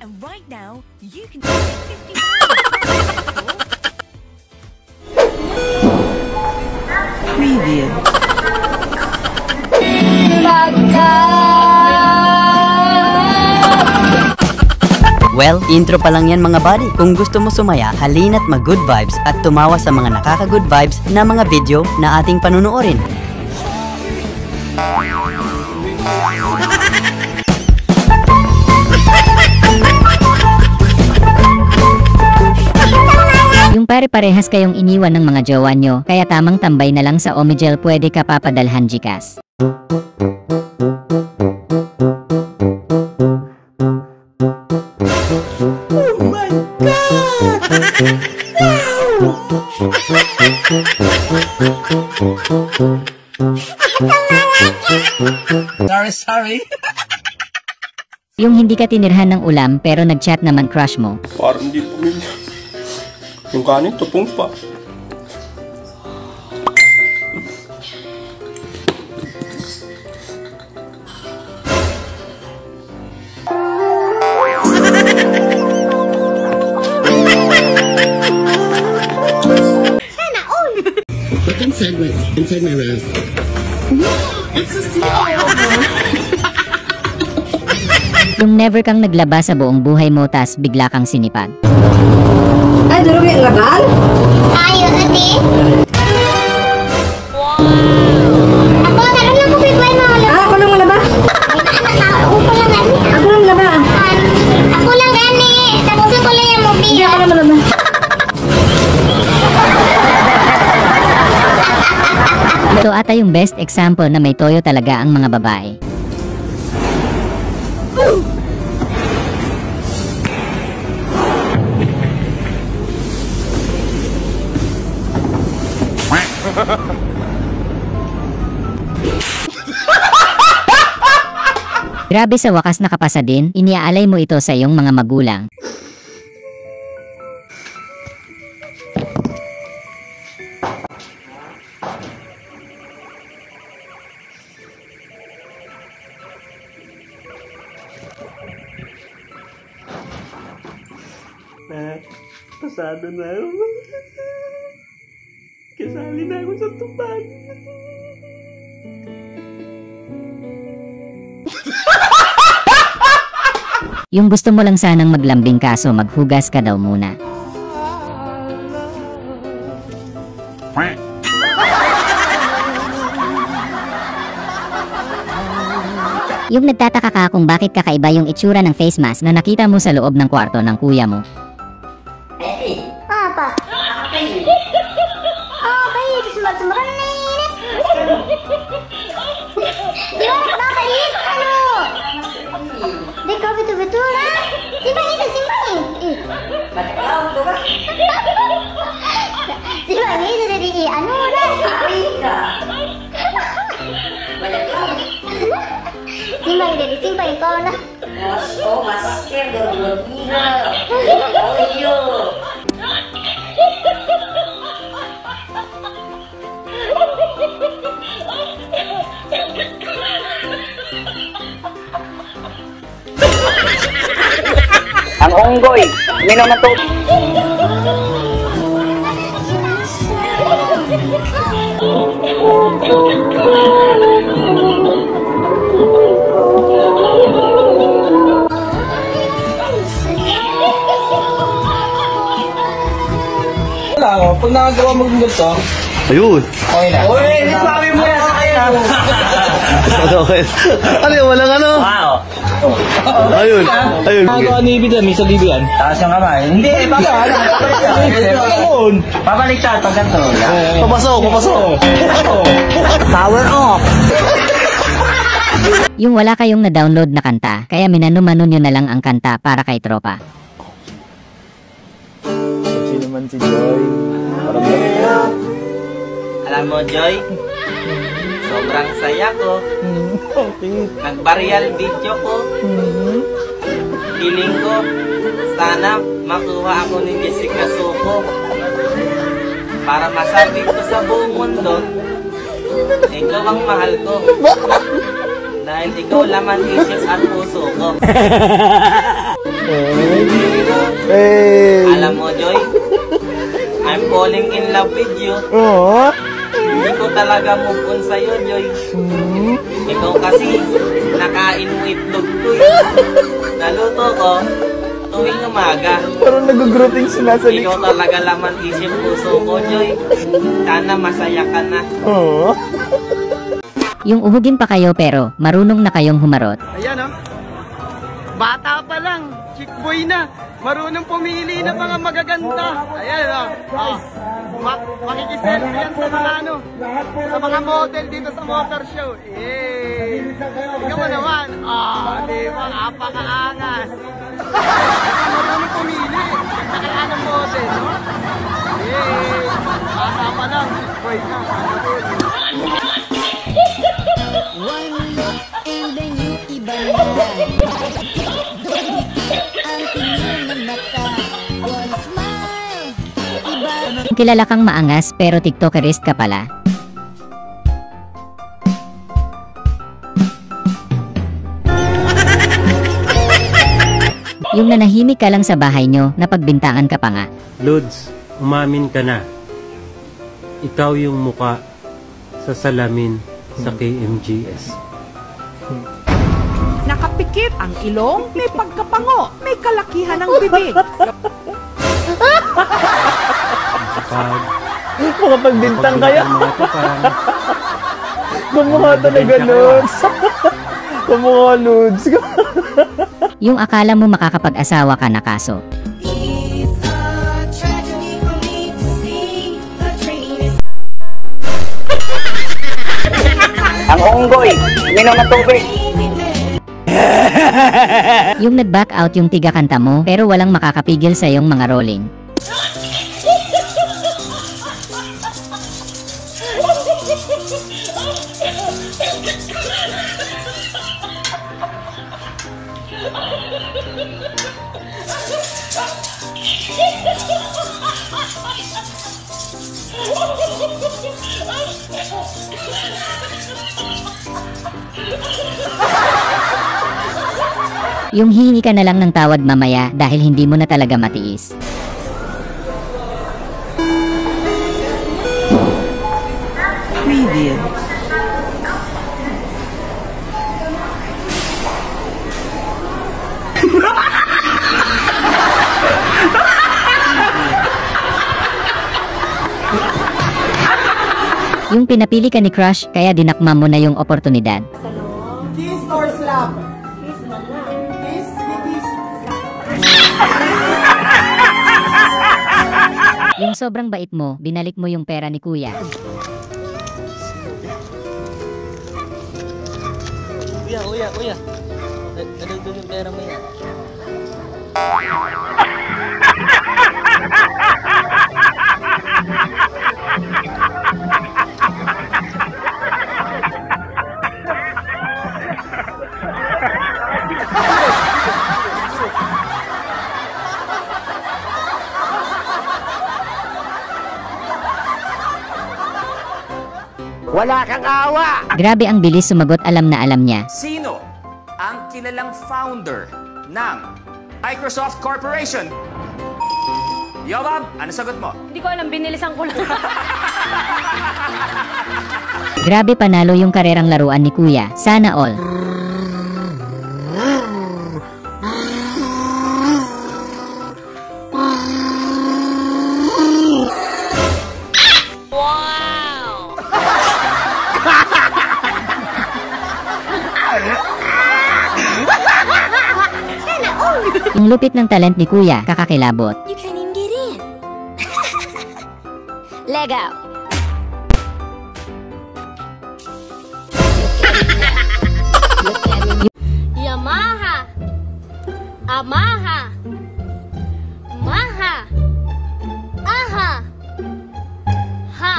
And right now, you can take Preview. Well, intro pa lang yan mga buddy. Kung gusto mo sumaya, halina't mag-good vibes at tumawa sa mga nakaka-good vibes na mga video na ating panunuorin. Yung pare-parehas kayong iniwan ng mga jowa nyo, kaya tamang tambay na lang sa Omegle, pwede ka papadalhan GCash. Oh my God! Wow! Sorry. Yung hindi ka tinirhan ng ulam pero nag-chat naman crush mo. Parang hindi pumilya. Yung kanin, tupong pa. Look inside my mouth. Wow, it's a seal. Yung never kang naglaba sa buong buhay mo tas bigla kang sinipag. Ay, duro may laban? Ayo, ate. Wow! Ako, taron lang ko bigway mo. Ako lang malaba. Ako lang gani. Ako lang malaba. Ako lang gani. Tapos ko lang yung movie. Hindi ako lang malaba. Ito ata yung best example na may toyo talaga ang mga babae. Grabe, sa wakas nakapasa din, iniaalay mo ito sa iyong mga magulang. Pasado na ako. Kasali na ako sa tuban. Yung gusto mo lang sanang maglambing kaso maghugas ka daw muna. Yung nagtataka ka kung bakit kakaiba yung itsura ng face mask na nakita mo sa loob ng kwarto ng kuya mo. Apa? Okay, terus semakan ini. Gimana bakit? Ano? Di ka betul-betul lah. Simpan itu, simpan. Bakit ka ako ba? Simpan itu dari ano lah. Banyak ka. Simpan dari simpan ikaw na. Oh, masker daw gila. Oh, iyo. Ang unggoy, minum na to. Wala, pag nakagawa mo ganito, Ayun. okay na. Uy, sabi mo yan sa kanya. Okay. Ano yun? Walang ano? Wow. Ayun. Ayun. Nakagawa ni Ibidan, may sa Bibian. Taas yung kamay. Hindi, pabaliktad pag ganito. Papasok. Power off. Yung wala kayong na-download na kanta, kaya minano-mano nyo na lang ang kanta para kay tropa. Sino naman si Joy? Parang Alam mo, Joy, sobrang saya ko. Nag-viral video ko. Feeling ko, sana makuha ako ni Jessica Soco. Para masabi ko sa buong mundo, ikaw ang mahal ko. Dahil ikaw laman isip at puso ko. Hey! Alam mo, Joy, I'm falling in love with you. Oo. Hindi ko talaga move on sa'yo, Joy. Ikaw kasi, nakain mo itlog ko eh. Naluto ko, tuwing umaga. Parang nag-grouping sila sa Ikaw talaga laman isip puso ko, Joy. Sana masaya ka na. Oo. Yung uhugin pa kayo pero marunong na kayong humarot. Ayan oh. Bata pa lang, chick boy na. Marunong pumili ng mga magaganda. Ayan oh. Makikiselfie yan sa mga sa mga model dito sa motor show. Ikaw mo naman. Di ba? Apakaangas. Marunong pumili. Kaya ng model, no? Bata pa lang, chick boy na. One look and then you iba na. Ang tingin ng mata. One smile. Iba. Kilala kang maangas pero tiktokerist ka pala. Yung nanahimik ka lang sa bahay nyo, napagbintangan ka pa nga. Lods, umamin ka na. Ikaw yung muka sa salamin sa KMGS. Nakapikit ang ilong, may pagkapango, may kalakihan ng bibig. Kapag Makapagbintang kaya. mga to parang Kumukha talaga, Lods. Kumukha, Lods. Yung akala mo makakapag-asawa ka na kaso. It's a tragedy for me to see the train is. Ang unggoy, minom ng tubig. Yung nag-back out yung tiga kanta mo pero walang makakapigil sa iyong mga rolling. Yung hihingi ka na lang ng tawad mamaya dahil hindi mo na talaga matiis. Preview. Yung pinapili ka ni crush kaya dinakma mo na yung oportunidad. Kiss or slap? Kiss, kiss. Yung sobrang bait mo, binalik mo yung pera ni kuya. Kuya. Nadagdag yung pera mo yan. Wala kang awa! Grabe ang bilis sumagot, alam na alam niya. Sino ang kilalang founder ng Microsoft Corporation? Yobab, ano sagot mo? Hindi ko alam, binilisan ko lang. Grabe, panalo yung karerang laruan ni kuya. Sana all. Yung lupit ng talent ni kuya, kakakilabot. You can't even get in. Leg out. Yamaha. Amaha. Maha. Aha. Ha.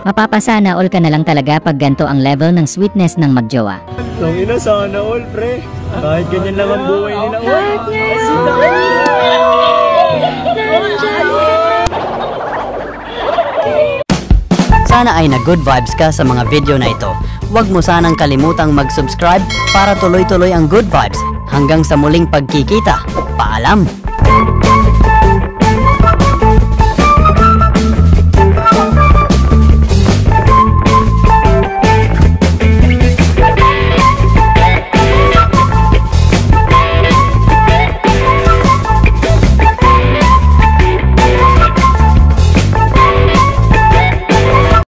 Mapapasana all ka na lang talaga pag ganto ang level ng sweetness ng magjowa. Tangina, sana all, pre. Kahit ganyan lang ang buhay nila. Sana ay na-good vibes ka sa mga video na ito. Huwag mo sanang kalimutang mag-subscribe para tuloy-tuloy ang good vibes. Hanggang sa muling pagkikita. Paalam!